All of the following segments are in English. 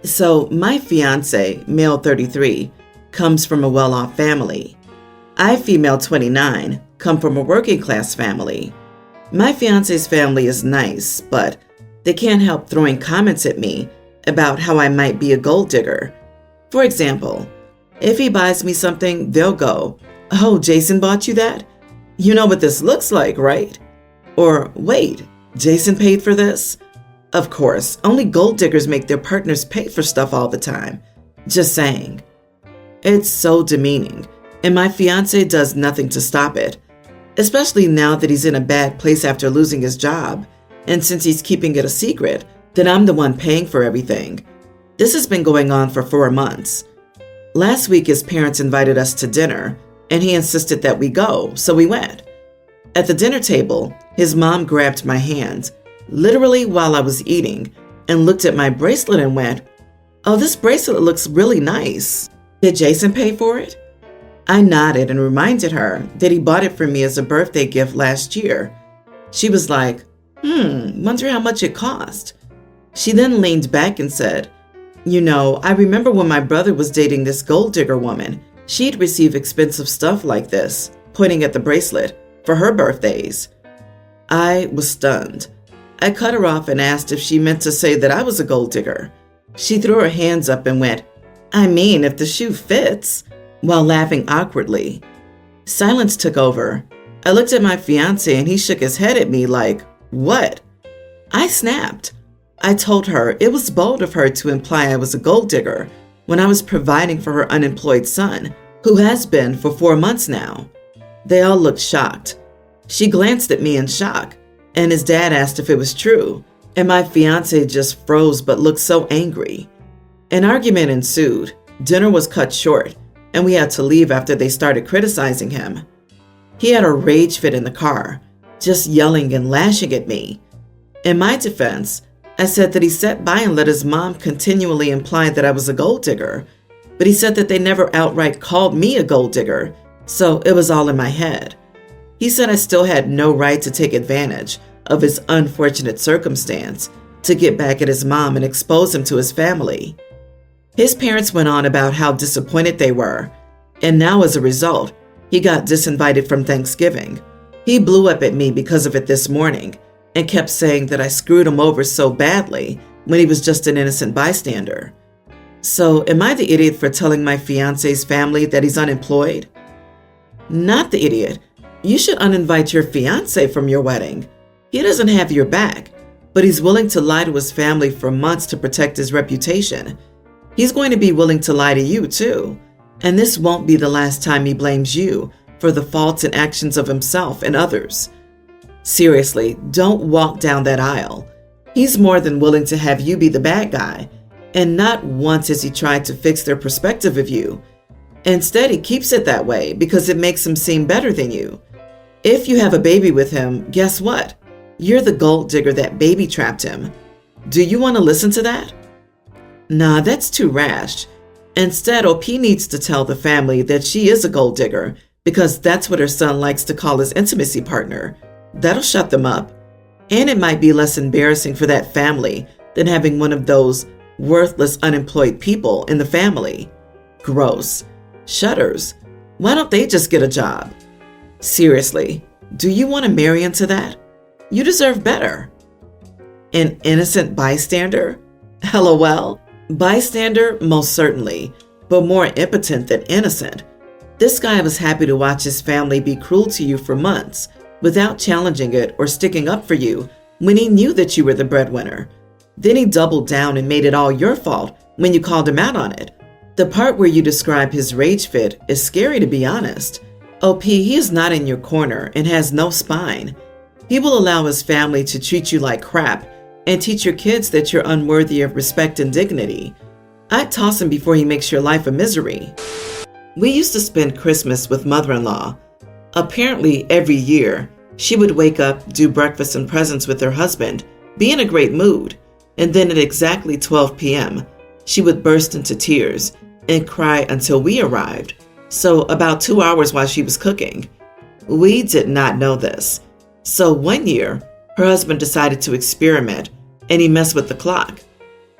So my fiance, male 33, comes from a well-off family. I, female 29, come from a working class family. My fiance's family is nice, but they can't help throwing comments at me about how I might be a gold digger. For example, if he buys me something, they'll go, "Oh, Jason bought you that? You know what this looks like, right?" Or, "Wait, Jason paid for this?" Of course, only gold diggers make their partners pay for stuff all the time. Just saying. It's so demeaning, and my fiance does nothing to stop it, especially now that he's in a bad place after losing his job, and since he's keeping it a secret, that I'm the one paying for everything. This has been going on for 4 months. Last week, his parents invited us to dinner, and he insisted that we go, so we went. At the dinner table, his mom grabbed my hand, literally while I was eating, and looked at my bracelet and went, "Oh, this bracelet looks really nice. Did Jason pay for it?" I nodded and reminded her that he bought it for me as a birthday gift last year. She was like, wonder how much it cost. She then leaned back and said, "You know, I remember when my brother was dating this gold digger woman, she'd receive expensive stuff like this," pointing at the bracelet, "for her birthdays." I was stunned. I cut her off and asked if she meant to say that I was a gold digger. She threw her hands up and went, "I mean, if the shoe fits," while laughing awkwardly. Silence took over. I looked at my fiance and he shook his head at me like, "What?" I snapped. I told her it was bold of her to imply I was a gold digger when I was providing for her unemployed son, who has been for 4 months now. They all looked shocked. She glanced at me in shock, and his dad asked if it was true, and my fiance just froze but looked so angry. An argument ensued. Dinner was cut short, and we had to leave after they started criticizing him. He had a rage fit in the car, just yelling and lashing at me. In my defense, I said that he sat by and let his mom continually imply that I was a gold digger, but he said that they never outright called me a gold digger, so it was all in my head. He said I still had no right to take advantage of his unfortunate circumstance to get back at his mom and expose him to his family. His parents went on about how disappointed they were, and now as a result, he got disinvited from Thanksgiving. He blew up at me because of it this morning and kept saying that I screwed him over so badly when he was just an innocent bystander. So, am I the idiot for telling my fiance's family that he's unemployed? Not the idiot. You should uninvite your fiance from your wedding. He doesn't have your back, but he's willing to lie to his family for months to protect his reputation. He's going to be willing to lie to you too, and this won't be the last time he blames you for the faults and actions of himself and others. Seriously, don't walk down that aisle. He's more than willing to have you be the bad guy, and not once has he tried to fix their perspective of you. Instead, he keeps it that way because it makes him seem better than you. If you have a baby with him, guess what? You're the gold digger that baby trapped him. Do you want to listen to that? Nah, that's too rash. Instead, OP needs to tell the family that she is a gold digger because that's what her son likes to call his intimacy partner. That'll shut them up. And it might be less embarrassing for that family than having one of those worthless unemployed people in the family. Gross. Shudders. Why don't they just get a job? Seriously, do you want to marry into that? You deserve better. An innocent bystander? LOL. Bystander, most certainly, but more impotent than innocent. This guy was happy to watch his family be cruel to you for months without challenging it or sticking up for you when he knew that you were the breadwinner. Then he doubled down and made it all your fault when you called him out on it. The part where you describe his rage fit is scary, to be honest. OP, he is not in your corner and has no spine. He will allow his family to treat you like crap and teach your kids that you're unworthy of respect and dignity. I'd toss him before he makes your life a misery. We used to spend Christmas with mother-in-law. Apparently, every year, she would wake up, do breakfast and presents with her husband, be in a great mood, and then at exactly 12 p.m., she would burst into tears and cry until we arrived, so about 2 hours while she was cooking. We did not know this. So one year, her husband decided to experiment, and he messed with the clock.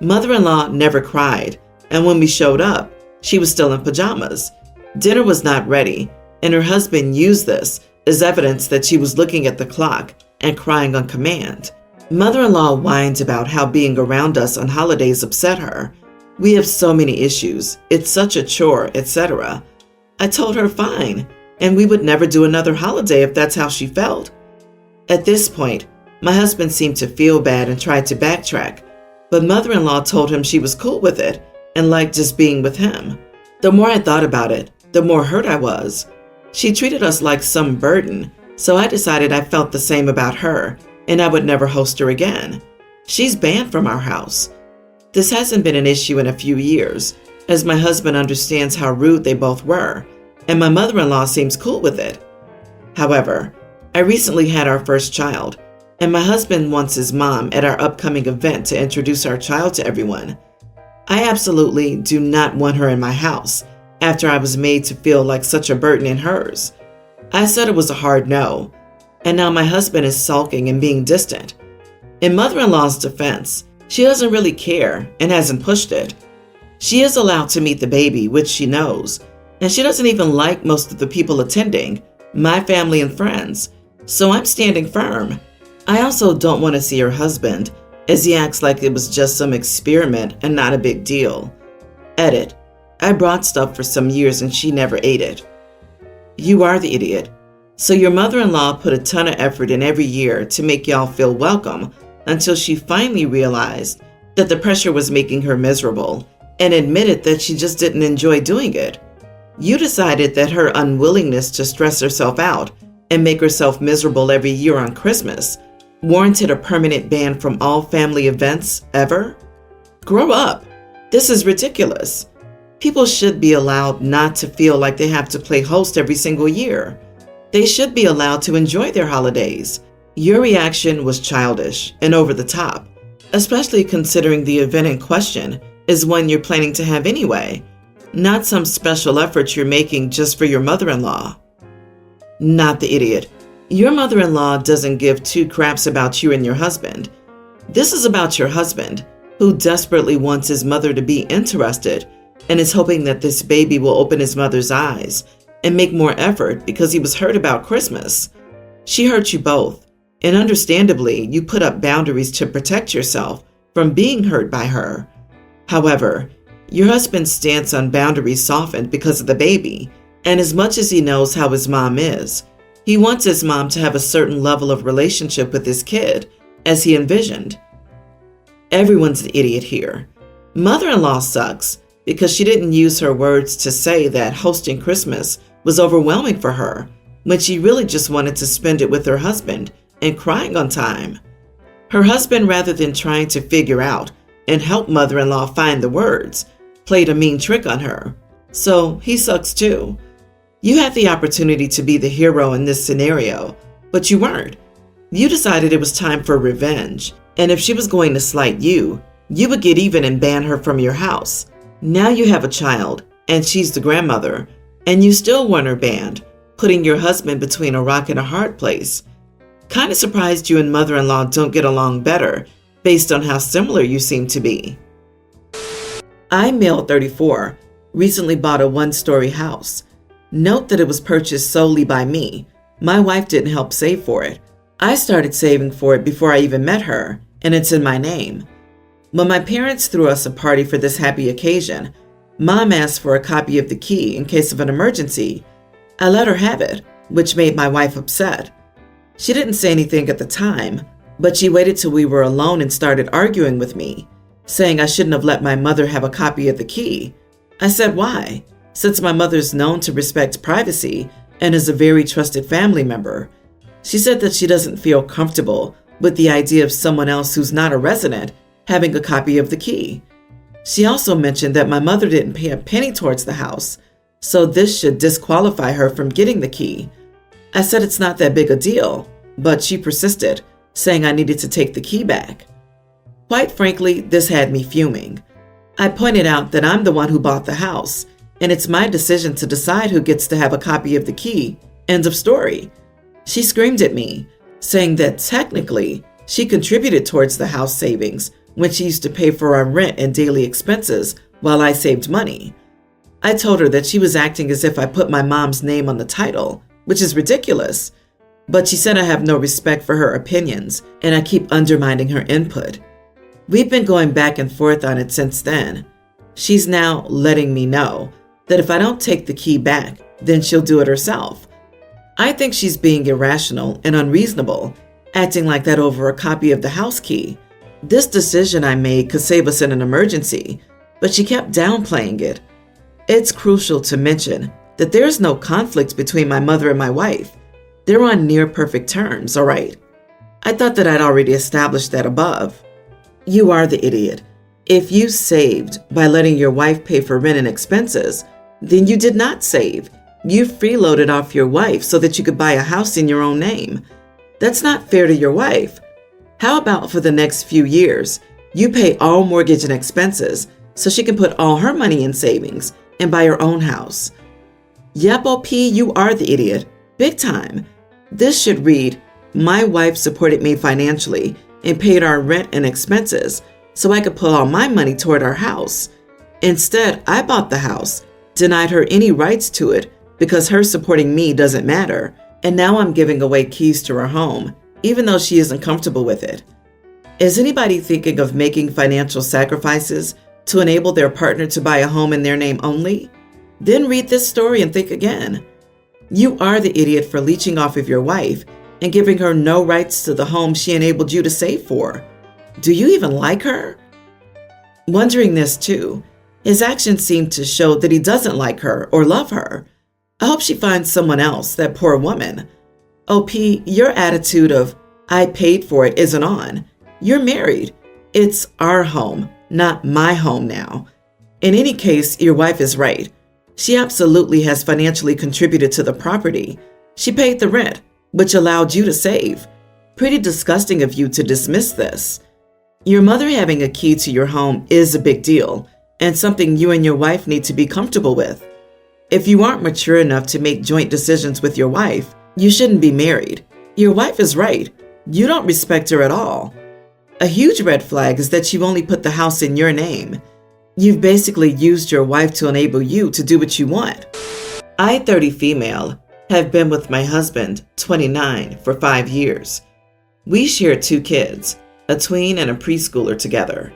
Mother-in-law never cried, and when we showed up, she was still in pajamas. Dinner was not ready, and her husband used this as evidence that she was looking at the clock and crying on command. Mother-in-law whined about how being around us on holidays upset her. We have so many issues, it's such a chore, etc. I told her fine, and we would never do another holiday if that's how she felt. At this point, my husband seemed to feel bad and tried to backtrack, but mother-in-law told him she was cool with it and liked just being with him. The more I thought about it, the more hurt I was. She treated us like some burden, so I decided I felt the same about her, and I would never host her again. She's banned from our house. This hasn't been an issue in a few years, as my husband understands how rude they both were, and my mother-in-law seems cool with it. However, I recently had our first child, and my husband wants his mom at our upcoming event to introduce our child to everyone. I absolutely do not want her in my house after I was made to feel like such a burden in hers. I said it was a hard no, and now my husband is sulking and being distant. In mother-in-law's defense, she doesn't really care and hasn't pushed it. She is allowed to meet the baby, which she knows, and she doesn't even like most of the people attending, my family and friends, so I'm standing firm. I also don't want to see her husband, as he acts like it was just some experiment and not a big deal. Edit. I brought stuff for some years and she never ate it. You are the idiot. So your mother-in-law put a ton of effort in every year to make y'all feel welcome until she finally realized that the pressure was making her miserable and admitted that she just didn't enjoy doing it. You decided that her unwillingness to stress herself out and make herself miserable every year on Christmas warranted a permanent ban from all family events ever? Grow up. This is ridiculous. People should be allowed not to feel like they have to play host every single year. They should be allowed to enjoy their holidays. Your reaction was childish and over the top, especially considering the event in question is one you're planning to have anyway, not some special effort you're making just for your mother-in-law. Not the idiot. Your mother-in-law doesn't give two craps about you and your husband. This is about your husband, who desperately wants his mother to be interested and is hoping that this baby will open his mother's eyes and make more effort because he was hurt about Christmas. She hurt you both, and understandably, you put up boundaries to protect yourself from being hurt by her. However, your husband's stance on boundaries softened because of the baby, and as much as he knows how his mom is, he wants his mom to have a certain level of relationship with his kid, as he envisioned. Everyone's the idiot here. Mother-in-law sucks because she didn't use her words to say that hosting Christmas was overwhelming for her when she really just wanted to spend it with her husband and crying on time. Her husband, rather than trying to figure out and help mother-in-law find the words, played a mean trick on her. So he sucks too. You had the opportunity to be the hero in this scenario, but you weren't. You decided it was time for revenge, and if she was going to slight you, you would get even and ban her from your house. Now you have a child, and she's the grandmother, and you still want her banned, putting your husband between a rock and a hard place. Kinda surprised you and mother-in-law don't get along better, based on how similar you seem to be. I, male 34, recently bought a one-story house. Note that it was purchased solely by me. My wife didn't help save for it. I started saving for it before I even met her, and it's in my name. When my parents threw us a party for this happy occasion, Mom asked for a copy of the key in case of an emergency. I let her have it, which made my wife upset. She didn't say anything at the time, but she waited till we were alone and started arguing with me, saying I shouldn't have let my mother have a copy of the key. I said why, since my mother's known to respect privacy and is a very trusted family member. She said that she doesn't feel comfortable with the idea of someone else who's not a resident having a copy of the key. She also mentioned that my mother didn't pay a penny towards the house, so this should disqualify her from getting the key. I said it's not that big a deal, but she persisted, saying I needed to take the key back. Quite frankly, this had me fuming. I pointed out that I'm the one who bought the house, and it's my decision to decide who gets to have a copy of the key. End of story. She screamed at me, saying that technically she contributed towards the house savings when she used to pay for our rent and daily expenses while I saved money. I told her that she was acting as if I put my mom's name on the title, which is ridiculous. But she said I have no respect for her opinions and I keep undermining her input. We've been going back and forth on it since then. She's now letting me know that if I don't take the key back, then she'll do it herself. I think she's being irrational and unreasonable, acting like that over a copy of the house key. This decision I made could save us in an emergency, but she kept downplaying it. It's crucial to mention that there's no conflict between my mother and my wife. They're on near perfect terms, all right? I thought that I'd already established that above. You are the idiot. If you saved by letting your wife pay for rent and expenses, then you did not save. You freeloaded off your wife so that you could buy a house in your own name. That's not fair to your wife. How about for the next few years, you pay all mortgage and expenses so she can put all her money in savings and buy her own house? Yep, OP, you are the idiot. Big time. This should read, my wife supported me financially and paid our rent and expenses so I could put all my money toward our house. Instead, I bought the house, denied her any rights to it because her supporting me doesn't matter, and now I'm giving away keys to her home, even though she isn't comfortable with it. Is anybody thinking of making financial sacrifices to enable their partner to buy a home in their name only? Then read this story and think again. You are the idiot for leeching off of your wife and giving her no rights to the home she enabled you to save for. Do you even like her? Wondering this too, his actions seem to show that he doesn't like her or love her. I hope she finds someone else, that poor woman. OP, your attitude of, I paid for it isn't on. You're married. It's our home, not my home now. In any case, your wife is right. She absolutely has financially contributed to the property. She paid the rent, which allowed you to save. Pretty disgusting of you to dismiss this. Your mother having a key to your home is a big deal and something you and your wife need to be comfortable with. If you aren't mature enough to make joint decisions with your wife, you shouldn't be married. Your wife is right. You don't respect her at all. A huge red flag is that you only put the house in your name. You've basically used your wife to enable you to do what you want. I, 30 female, have been with my husband, 29, for 5 years. We share 2 kids, a tween and a preschooler together.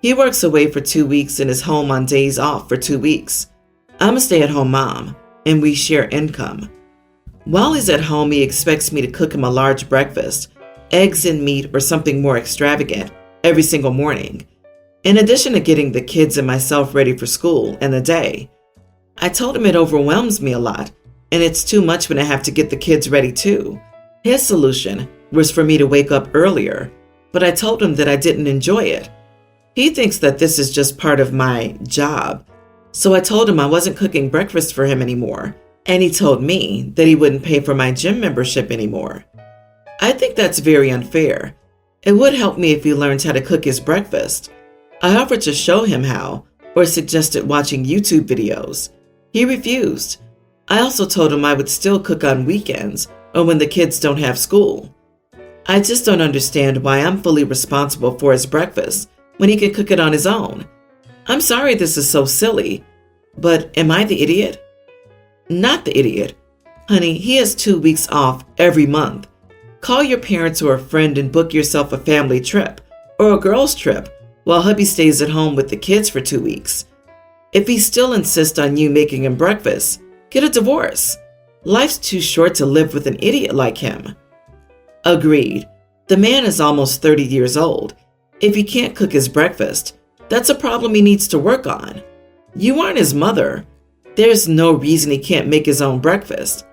He works away for 2 weeks and is home on days off for 2 weeks. I'm a stay-at-home mom, and we share income. While he's at home, he expects me to cook him a large breakfast, eggs and meat or something more extravagant, every single morning, in addition to getting the kids and myself ready for school and the day. I told him it overwhelms me a lot, and it's too much when I have to get the kids ready too. His solution was for me to wake up earlier, but I told him that I didn't enjoy it. He thinks that this is just part of my job, so I told him I wasn't cooking breakfast for him anymore, and he told me that he wouldn't pay for my gym membership anymore. I think that's very unfair. It would help me if he learned how to cook his breakfast. I offered to show him how, or suggested watching YouTube videos. He refused. I also told him I would still cook on weekends or when the kids don't have school. I just don't understand why I'm fully responsible for his breakfast when he can cook it on his own. I'm sorry this is so silly, but am I the idiot? Not the idiot. Honey, he has 2 weeks off every month. Call your parents or a friend and book yourself a family trip or a girls' trip while hubby stays at home with the kids for 2 weeks. If he still insists on you making him breakfast, get a divorce. Life's too short to live with an idiot like him. Agreed. The man is almost 30 years old. If he can't cook his breakfast, that's a problem he needs to work on. You aren't his mother. There's no reason he can't make his own breakfast.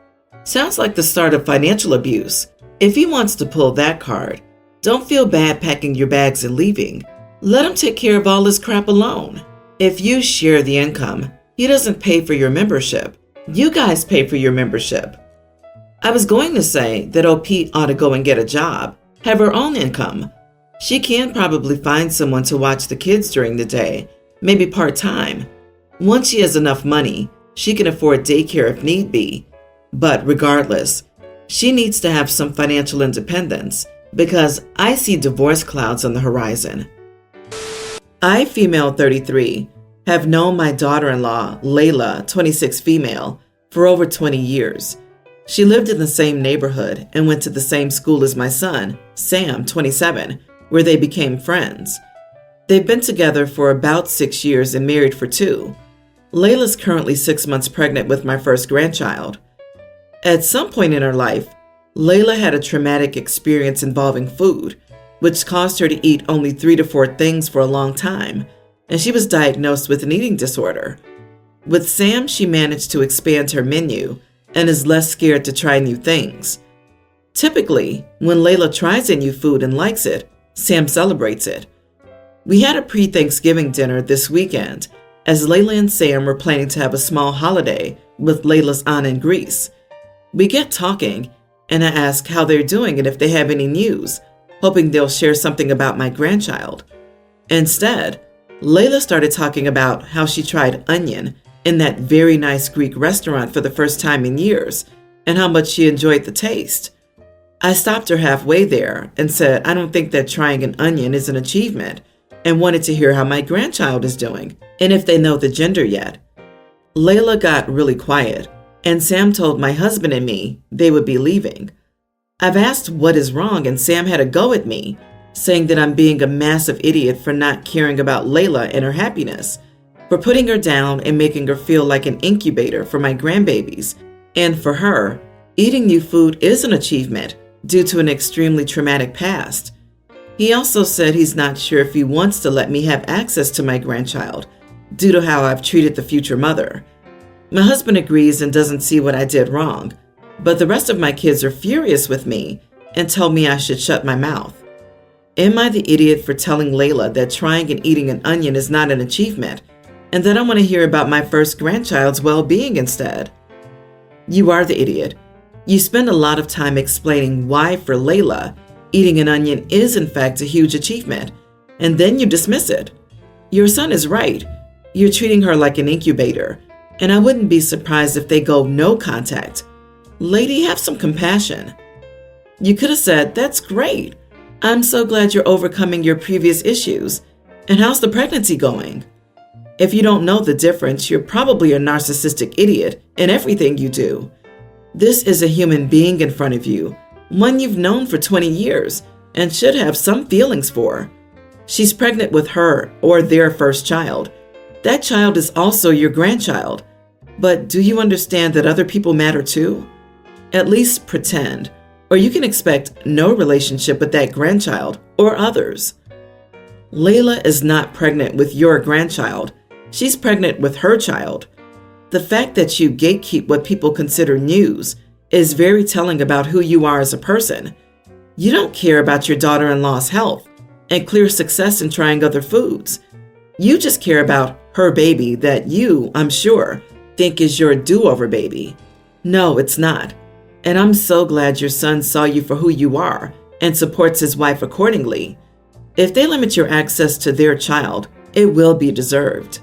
Sounds like the start of financial abuse. If he wants to pull that card, don't feel bad packing your bags and leaving. Let him take care of all his crap alone. If you share the income, he doesn't pay for your membership. You guys pay for your membership. I was going to say that OP ought to go and get a job, have her own income. She can probably find someone to watch the kids during the day, maybe part-time. Once she has enough money, she can afford daycare if need be. But regardless, she needs to have some financial independence because I see divorce clouds on the horizon. I, female 33, have known my daughter-in-law, Layla, 26 female, for over 20 years. She lived in the same neighborhood and went to the same school as my son, Sam, 27, where they became friends. They've been together for about 6 years and married for 2. Layla's currently 6 months pregnant with my first grandchild. At some point in her life, Layla had a traumatic experience involving food, which caused her to eat only 3 to 4 things for a long time, and she was diagnosed with an eating disorder. With Sam, she managed to expand her menu and is less scared to try new things. Typically, when Layla tries a new food and likes it, Sam celebrates it. We had a pre-Thanksgiving dinner this weekend, as Layla and Sam were planning to have a small holiday with Layla's aunt in Greece. We get talking, and I ask how they're doing and if they have any news, hoping they'll share something about my grandchild. Instead, Layla started talking about how she tried onion in that very nice Greek restaurant for the first time in years, and how much she enjoyed the taste. I stopped her halfway there and said I don't think that trying an onion is an achievement, and wanted to hear how my grandchild is doing, and if they know the gender yet. Layla got really quiet, and Sam told my husband and me they would be leaving. I've asked what is wrong, and Sam had a go at me, saying that I'm being a massive idiot for not caring about Layla and her happiness, for putting her down and making her feel like an incubator for my grandbabies, and for her, eating new food is an achievement due to an extremely traumatic past. He also said he's not sure if he wants to let me have access to my grandchild due to how I've treated the future mother. My husband agrees and doesn't see what I did wrong, but the rest of my kids are furious with me and tell me I should shut my mouth. Am I the idiot for telling Layla that trying and eating an onion is not an achievement, and that I want to hear about my first grandchild's well-being instead? You are the idiot. You spend a lot of time explaining why, for Layla, eating an onion is in fact a huge achievement, and then you dismiss it. Your son is right. You're treating her like an incubator, and I wouldn't be surprised if they go no contact. Lady, have some compassion. You could have said, "That's great. I'm so glad you're overcoming your previous issues. And how's the pregnancy going?" If you don't know the difference, you're probably a narcissistic idiot in everything you do. This is a human being in front of you, one you've known for 20 years and should have some feelings for. She's pregnant with her or their first child. That child is also your grandchild. But do you understand that other people matter too? At least pretend, or you can expect no relationship with that grandchild or others. Layla is not pregnant with your grandchild. She's pregnant with her child. The fact that you gatekeep what people consider news is very telling about who you are as a person. You don't care about your daughter-in-law's health and clear success in trying other foods. You just care about her baby that you, I'm sure, think is your do-over baby. No, it's not. And I'm so glad your son saw you for who you are and supports his wife accordingly. If they limit your access to their child, it will be deserved.